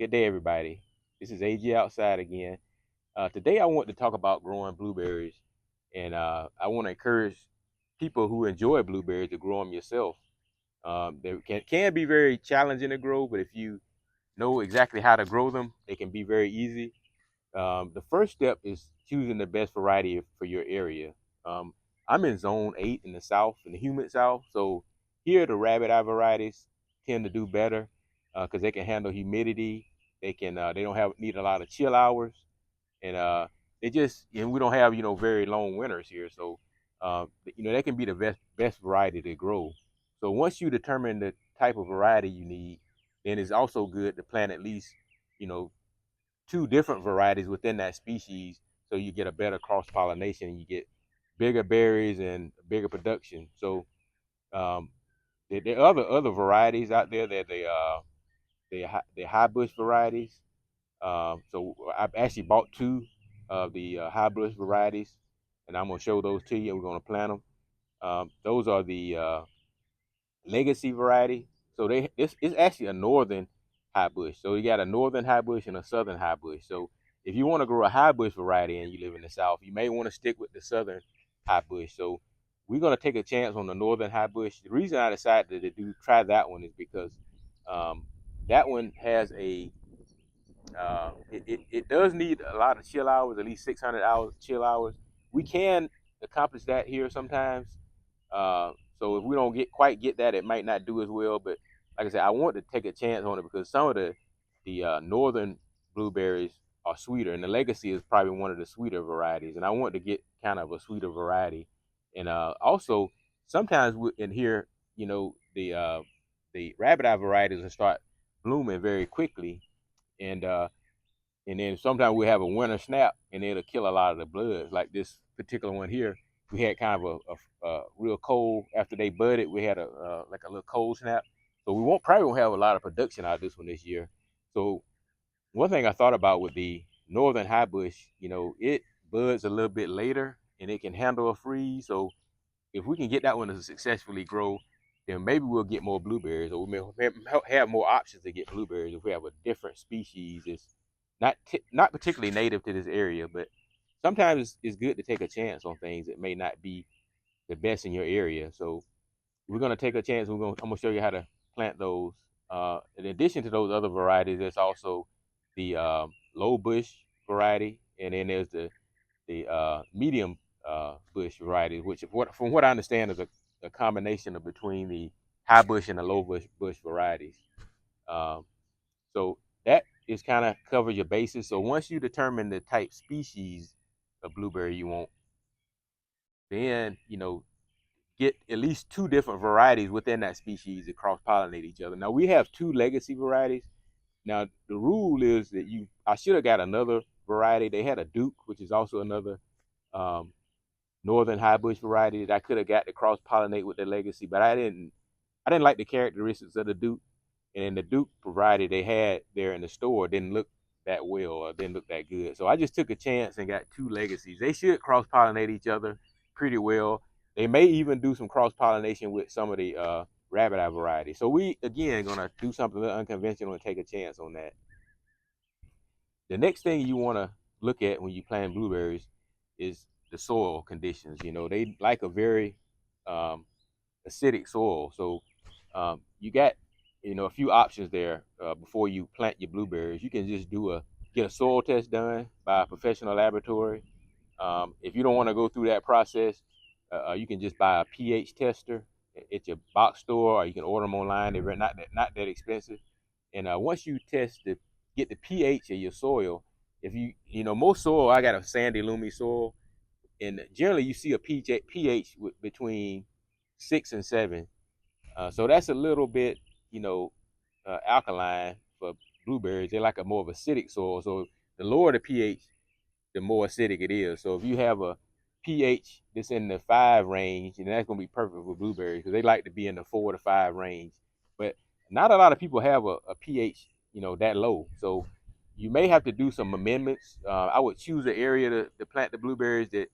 Good day, everybody. This is AG Outside again. Today, I want to talk about growing blueberries, and I want to encourage people who enjoy blueberries to grow them yourself. They can be very challenging to grow, but if you know exactly how to grow them, they can be very easy. The first step is choosing the best variety for your area. Um, I'm in Zone 8 in the South, in the humid South. So here, the rabbit eye varieties tend to do better because they can handle humidity. They don't have need a lot of chill hours, and we don't have very long winters here. So that can be the best variety to grow. So once you determine the type of variety you need, then it's also good to plant at least you know two different varieties within that species, so you get a better cross pollination and you get bigger berries and bigger production. So um, there are other varieties out there that they're high bush varieties. So I've actually bought two of the high bush varieties, and I'm gonna show those to you. We're gonna plant them. Those are the legacy variety. So it's actually a northern high bush. So you got a northern high bush and a southern high bush. So if you want to grow a high bush variety and you live in the south, you may want to stick with the southern high bush. So we're gonna take a chance on the northern high bush. The reason I decided to try that one is because um, that one has it does need a lot of chill hours, at least 600 hours chill hours. We can accomplish that here sometimes. So if we don't get that, it might not do as well. But like I said, I want to take a chance on it because some of the northern blueberries are sweeter, and the Legacy is probably one of the sweeter varieties. And I want to get kind of a sweeter variety. And also sometimes in here, the rabbit eye varieties will start blooming very quickly, and then sometimes we have a winter snap and it'll kill a lot of the buds. Like this particular one here, we had kind of a real cold after they budded. We had like a little cold snap, so we won't have a lot of production out of this one this year. So one thing I thought about with the northern high bush, it buds a little bit later and it can handle a freeze. So if we can get that one to successfully grow, then maybe we'll get more blueberries, or we may have more options to get blueberries if we have a different species. It's not particularly native to this area, but sometimes it's good to take a chance on things that may not be the best in your area. So we're gonna take a chance. I'm gonna show you how to plant those. In addition to those other varieties, there's also the low bush variety, and then there's the medium bush varieties, which from what I understand is a combination of between the high bush and the low bush varieties. Um, so that is kind of covers your bases. So once you determine the type species of blueberry you want, then get at least two different varieties within that species to cross pollinate each other. Now we have two legacy varieties. Now the rule is that I should have got another variety. They had a Duke, which is also another um, northern high bush variety that I could have got to cross pollinate with the legacy, but I didn't. I didn't like the characteristics of the Duke, and the Duke variety they had there in the store didn't look that well or didn't look that good. So I just took a chance and got two legacies. They should cross pollinate each other pretty well. They may even do some cross pollination with some of the rabbit eye variety. So we again gonna do something unconventional and take a chance on that. The next thing you want to look at when you plant blueberries is the soil conditions. They like a very um, acidic soil. So you got a few options there before you plant your blueberries. You can just get a soil test done by a professional laboratory. If you don't want to go through that process, you can just buy a pH tester at your box store, or you can order them online. They're not that expensive. And once you get the pH of your soil, if most soil, I got a sandy, loamy soil, and generally you see a pH between 6 and 7. So that's a little bit, alkaline for blueberries. They like a more of acidic soil. So the lower the pH, the more acidic it is. So if you have a pH that's in the 5 range, and that's gonna be perfect for blueberries because they like to be in the 4 to 5 range. But not a lot of people have a pH, that low. So you may have to do some amendments. I would choose an area to plant the blueberries that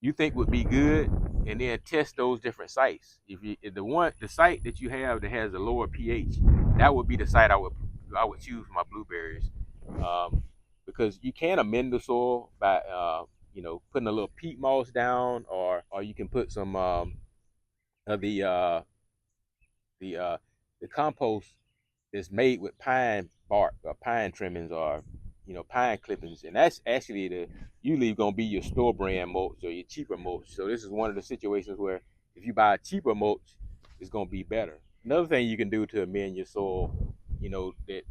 you think would be good, and then test those different sites. If the site that you have that has a lower pH, that would be the site I would I would choose my blueberries, um, because you can amend the soil by putting a little peat moss down, or you can put some of the the compost is made with pine bark or pine trimmings or pine clippings, and that's actually the usually going to be your store brand mulch or your cheaper mulch. So this is one of the situations where if you buy a cheaper mulch, it's going to be better. Another thing you can do to amend your soil, that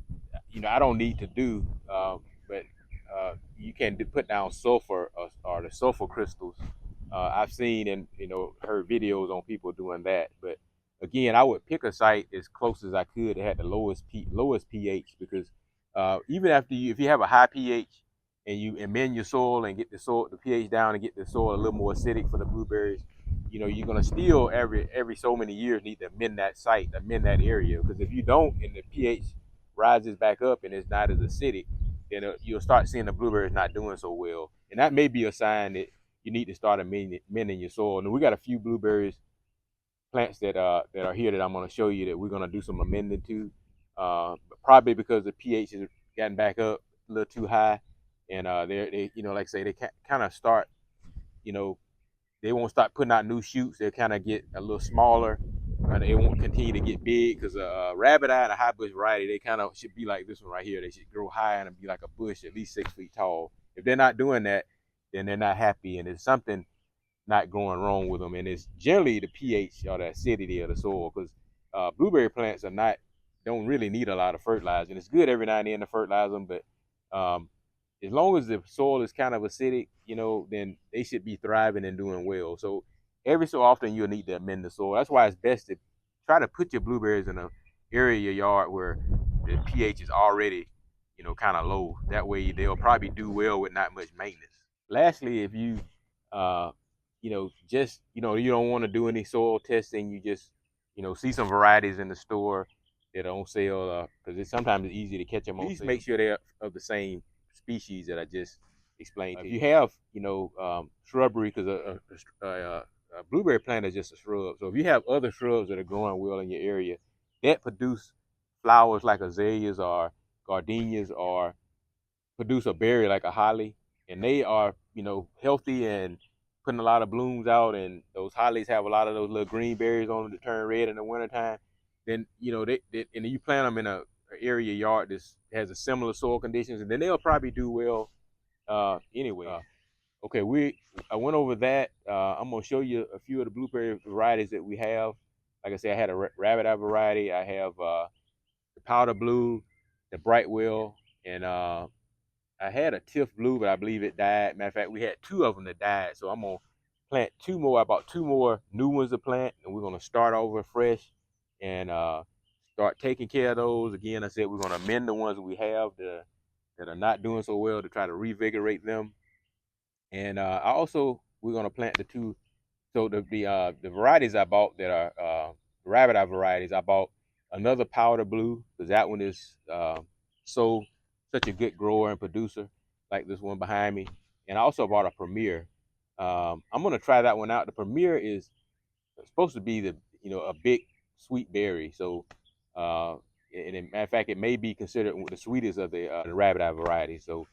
I don't need to do, but you can put down sulfur or the sulfur crystals. I've seen and heard videos on people doing that, but again, I would pick a site as close as I could that had the lowest pH, because even if you have a high pH and you amend your soil and get the pH down and get the soil a little more acidic for the blueberries, you're gonna still every so many years need to amend that site, amend that area, because if you don't and the pH rises back up and it's not as acidic, then you'll start seeing the blueberries not doing so well, and that may be a sign that you need to start amending your soil. And we got a few blueberries plants that are here that I'm going to show you that we're going to do some amending to, probably because the pH has gotten back up a little too high, and they like I say, they kind of start, you know they won't start putting out new shoots. They'll kind of get a little smaller, and they won't continue to get big, because a rabbit eye and a high bush variety, they kind of should be like this one right here. They should grow high and be like a bush at least 6 feet tall. If they're not doing that, then they're not happy, and it's something not going wrong with them, and it's generally the pH or the acidity of the soil, because blueberry plants don't really need a lot of fertilizer, and it's good every now and then to fertilize them, but as long as the soil is kind of acidic, then they should be thriving and doing well. So every so often you'll need to amend the soil. That's why it's best to try to put your blueberries in an area of your yard where the pH is already kind of low. That way they'll probably do well with not much maintenance. Lastly, if you uh, just you don't want to do any soil testing, you just see some varieties in the store that don't sell, because sometimes it's easy to catch them on. Please make sure they're of the same species that I just explained to you. If you have shrubbery, because a blueberry plant is just a shrub. So if you have other shrubs that are growing well in your area that produce flowers like azaleas or gardenias, or produce a berry like a holly, and they are healthy and putting a lot of blooms out, and those hollies have a lot of those little green berries on them that turn red in the wintertime, then and you plant them in a area yard that has a similar soil conditions, and then they'll probably do well anyway. Okay, I went over that. I'm gonna show you a few of the blueberry varieties that we have. Like I said, I had a rabbit eye variety. I have the powder blue, the brightwell, and I had a Tiff Blue, but I believe it died. Matter of fact, we had two of them that died. So I'm gonna plant two more. I bought two more new ones to plant, and we're gonna start over fresh and start taking care of those. Again, I said we're gonna amend the ones that we have that are not doing so well to try to revigorate them. And we're gonna plant the two. So the varieties I bought that are rabbit eye varieties, I bought another powder blue, because that one is so such a good grower and producer, like this one behind me. And I also bought a Premier. I'm gonna try that one out. The Premier is supposed to be a big sweet berry. So and in matter of fact, it may be considered the sweetest of the rabbit eye variety. So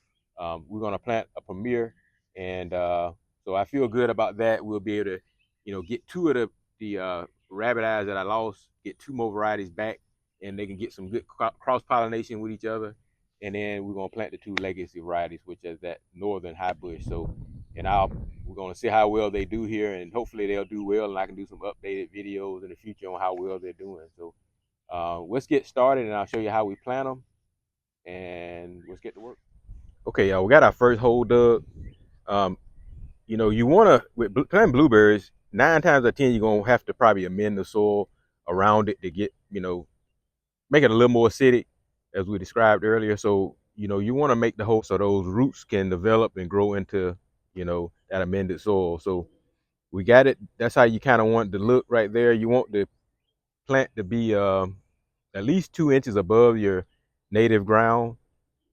we're gonna plant a Premier, and so I feel good about that. We'll be able to get two of the rabbit eyes that I lost, get two more varieties back, and they can get some good cross pollination with each other. And then we're gonna plant the two legacy varieties, which is that northern high bush. So, and we're gonna see how well they do here, and hopefully they'll do well, and I can do some updated videos in the future on how well they're doing. So, let's get started, and I'll show you how we plant them, and let's get to work. Okay, y'all, we got our first hole dug. Um, you want to, with planting blueberries, 9 times out of 10, you're going to have to probably amend the soil around it to get, make it a little more acidic, as we described earlier. So, you want to make the hole so those roots can develop and grow into, that amended soil. So we got it. That's how you kind of want it to look right there. You want the plant to be at least 2 inches above your native ground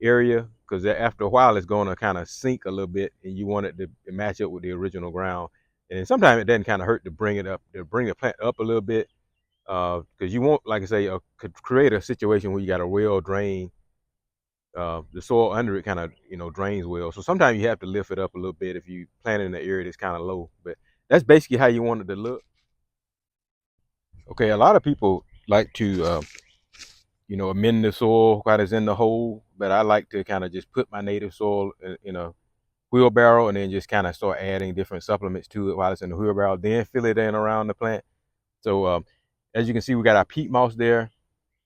area, because after a while it's going to kind of sink a little bit, and you want it to match up with the original ground. And sometimes it doesn't kind of hurt to bring it up, to bring the plant up a little bit, because you want, like I say, could create a situation where you got a well drained, the soil under it kind of drains well. So sometimes you have to lift it up a little bit if you plant it in an area that's kind of low. But that's basically how you want it to look. Okay, a lot of people like to amend the soil while it's in the hole, but I like to kind of just put my native soil in a wheelbarrow and then just kind of start adding different supplements to it while it's in the wheelbarrow, then fill it in around the plant. So as you can see, we got our peat moss there,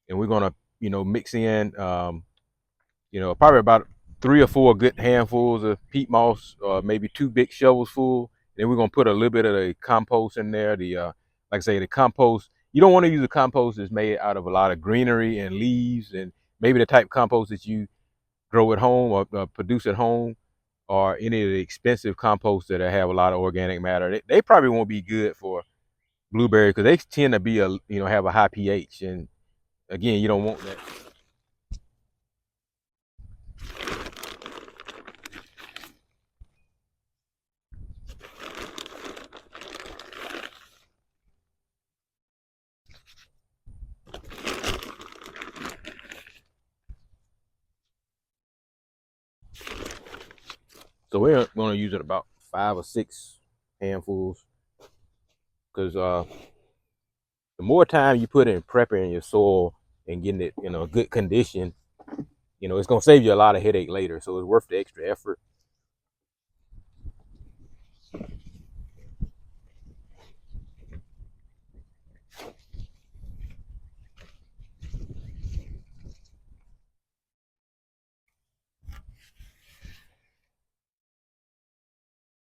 and we're gonna mix in probably about 3 or 4 good handfuls of peat moss, or maybe 2 big shovels full. Then we're gonna put a little bit of the compost in there. The like I say, the compost. You don't want to use a compost that's made out of a lot of greenery and leaves, and maybe the type of compost that you grow at home or produce at home, or any of the expensive composts that have a lot of organic matter. They probably won't be good for blueberry because they tend to be have a high pH, and again, you don't want that. So we're going to use it about 5 or 6 handfuls, because the more time you put in prepping your soil and getting it in a good condition, it's going to save you a lot of headache later. So it's worth the extra effort.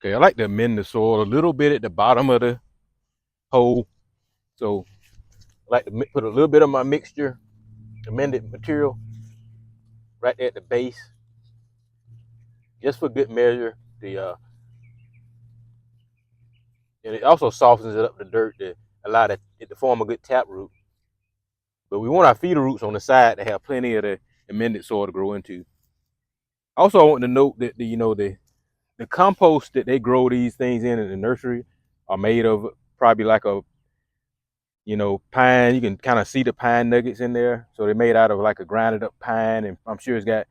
Okay, I like to amend the soil a little bit at the bottom of the hole. So I like to put a little bit of my mixture, amended material, right there at the base, just for good measure. And it also softens it up the dirt to allow it to form a good tap root. But we want our feeder roots on the side to have plenty of the amended soil to grow into. Also, I want to note that the compost that they grow these things in the nursery are made of probably like a pine. You can kind of see the pine nuggets in there. So they're made out of like a grinded up pine, and I'm sure it's got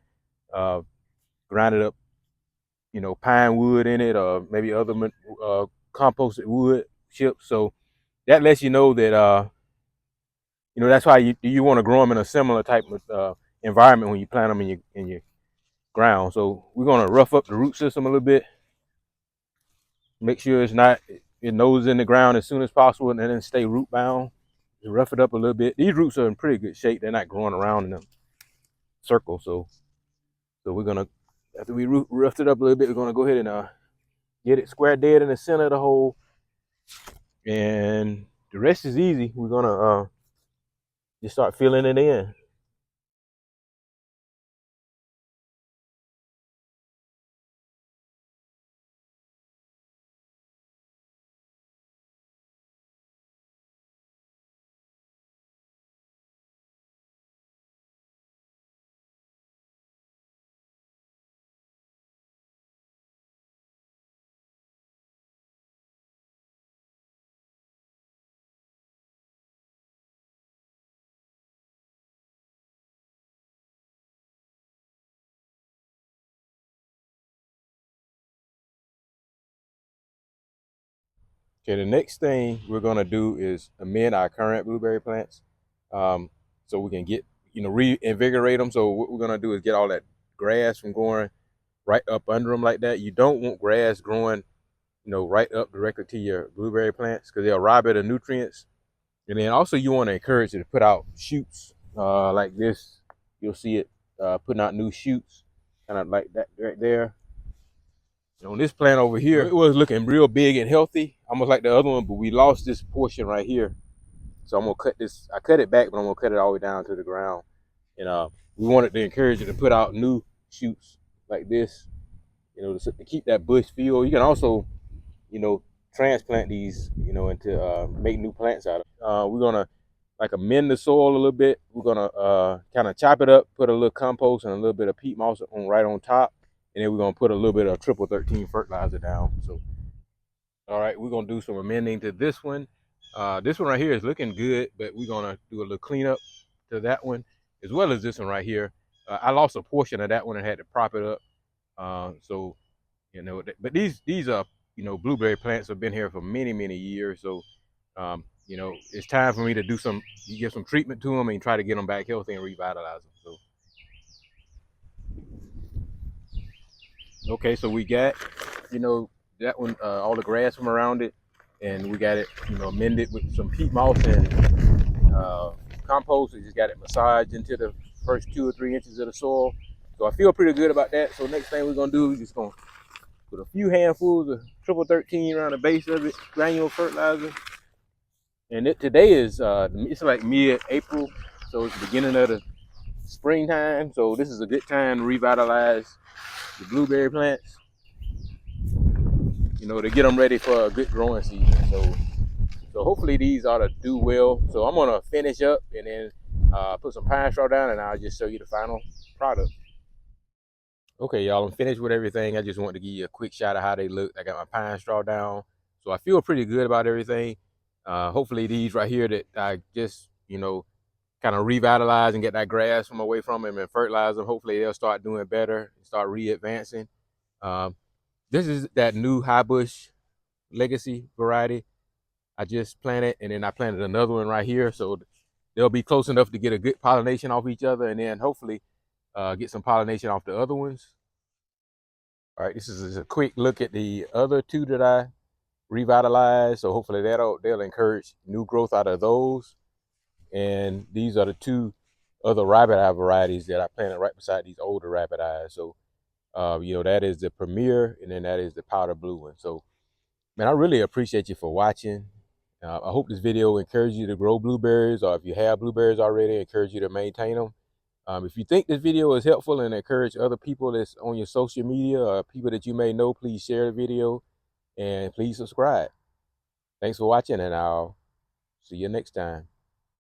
uh, grinded up pine wood in it, or maybe other composted wood chips. So that lets you know that that's why you want to grow them in a similar type of environment when you plant them in your ground. So we're gonna rough up the root system a little bit, make sure it knows in the ground as soon as possible, and then stay root bound. You rough it up a little bit. These roots are in pretty good shape. They're not growing around in a circle. So we're gonna, after we roughed it up a little bit, we're gonna go ahead and get it square dead in the center of the hole, and the rest is easy. We're gonna just start filling it in. Okay, the next thing we're gonna do is amend our current blueberry plants, so we can get reinvigorate them. So what we're gonna do is get all that grass from growing right up under them like that. You don't want grass growing, right up directly to your blueberry plants, because they'll rob it of nutrients. And then also you want to encourage it to put out shoots like this. You'll see it putting out new shoots, kind of like that right there. On this plant over here, it was looking real big and healthy, almost like the other one, but we lost this portion right here. So I'm gonna cut this. I cut it back, but I'm gonna cut it all the way down to the ground. And we wanted to encourage it to put out new shoots like this, to keep that bush feel. You can also, you know, transplant these, into make new plants out of. We're gonna like amend the soil a little bit. We're gonna kind of chop it up, put a little compost and a little bit of peat moss on right on top, and then we're gonna put a little bit of triple 13 fertilizer down. So, all right, we're gonna do some amending to this one. This one right here is looking good, but we're gonna do a little cleanup to that one, as well as this one right here. I lost a portion of that one and had to prop it up. So but these are blueberry plants have been here for many years. So it's time for me to do give some treatment to them and try to get them back healthy and revitalize them. So okay, so we got that one, all the grass from around it, and we got it amended with some peat moss and compost. We just got it massaged into the first 2 or 3 inches of the soil. So I feel pretty good about that. So next thing we're gonna do is just gonna put a few handfuls of triple 13 around the base of it, granule fertilizer. And today is it's like mid-April, so it's the beginning of the springtime. So this is a good time to revitalize the blueberry plants, to get them ready for a good growing season. So hopefully these ought to do well. So I'm gonna finish up and then put some pine straw down, and I'll just show you the final product. Okay, y'all, I'm finished with everything. I just wanted to give you a quick shot of how they look. I got my pine straw down, so I feel pretty good about everything. Hopefully these right here that I just kind of revitalize and get that grass from away from them and fertilize them. Hopefully they'll start doing better and start re-advancing. Um, this is that new high bush legacy variety I just planted, and then I planted another one right here, so they'll be close enough to get a good pollination off each other, and then hopefully get some pollination off the other ones. All right, this is a quick look at the other two that I revitalized. So hopefully they'll encourage new growth out of those. And these are the two other rabbit eye varieties that I planted right beside these older rabbit eyes. So that is the Premier, and then that is the powder blue one. So man, I really appreciate you for watching. I hope this video encourages you to grow blueberries, or if you have blueberries already, encourage you to maintain them. If you think this video is helpful and encourage other people that's on your social media or people that you may know, please share the video and please subscribe. Thanks for watching, and I'll see you next time.